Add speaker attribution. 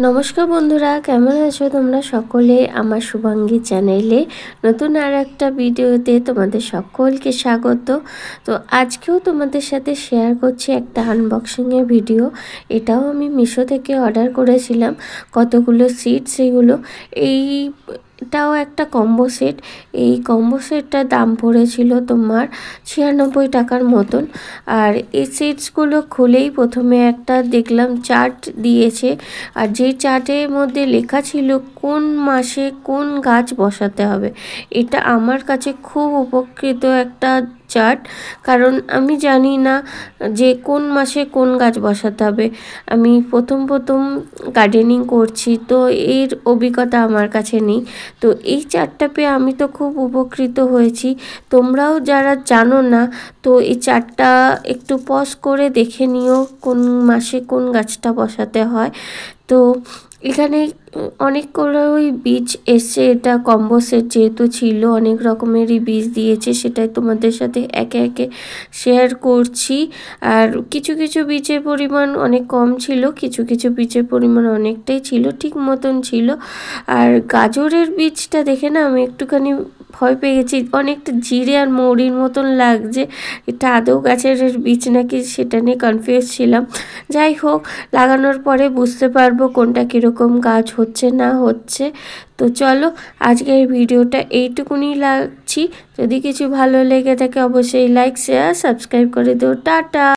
Speaker 1: নমস্কার বন্ধুরা, কেমন আছো তোমরা সকলে? আমার শুভাঙ্গী চ্যানেলে নতুন আর একটা ভিডিওতে তোমাদের সকলকে স্বাগত। তো আজকেও তোমাদের সাথে শেয়ার করছি একটা আনবক্সিংয়ের ভিডিও। এটাও আমি মিশো থেকে অর্ডার করেছিলাম কতগুলো সিডস। এটাও একটা কম্বো সেট। এই কম্বো সেটটার দাম পড়েছিল তোমার 96 টাকার মতন। আর এই সিডসগুলো খুলেই প্রথমে একটা দেখলাম চার্ট দিয়েছে, আর যেই চার্টের মধ্যে লেখা ছিল কোন মাসে কোন গাছ বসাতে হবে। এটা আমার কাছে খুব উপকৃত একটা চার্ট, কারণ আমি জানি না যে কোন মাসে কোন গাছ বসাতে হবে। আমি প্রথম গার্ডেনিং করছি, তো এর অভিজ্ঞতা আমার কাছে নেই। তো এই চার্টটা পেয়ে আমি তো খুব উপকৃত হয়েছি। তোমরাও যারা জানো না, তো এই চার্টটা একটু পজ করে দেখে নিও কোন মাসে কোন গাছটা বসাতে হয়। তো এখানে অনেকগুলোই বীজ এসছে। এটা কম্বো সেট যেহেতু ছিল, অনেক রকমেরই বীজ দিয়েছে, সেটাই তোমাদের সাথে একে একে শেয়ার করছি। আর কিছু কিছু বীজের পরিমাণ অনেক কম ছিল, কিছু কিছু বীজের পরিমাণ অনেকটাই ছিল, ঠিক মতন ছিল। আর গাজরের বীজটা দেখে না আমি একটুখানি ভয় পেয়ে গেছি, অনেকটা জিরে আর মৌরির মতন লাগছে। এটা আদৌ গাছের বীজ নাকি সেটা নিয়ে কনফিউজ ছিলাম। যাই হোক, লাগানোর পরে বুঝতে পারবো কোনটা কীরকম গাছ হচ্ছে না হচ্ছে। তো চলো, আজকের ভিডিওটা এইটুকুনি লাগছি। যদি কিছু ভালো লেগে থাকে অবশ্যই লাইক, শেয়ার, সাবস্ক্রাইব করে দিও। টাটা।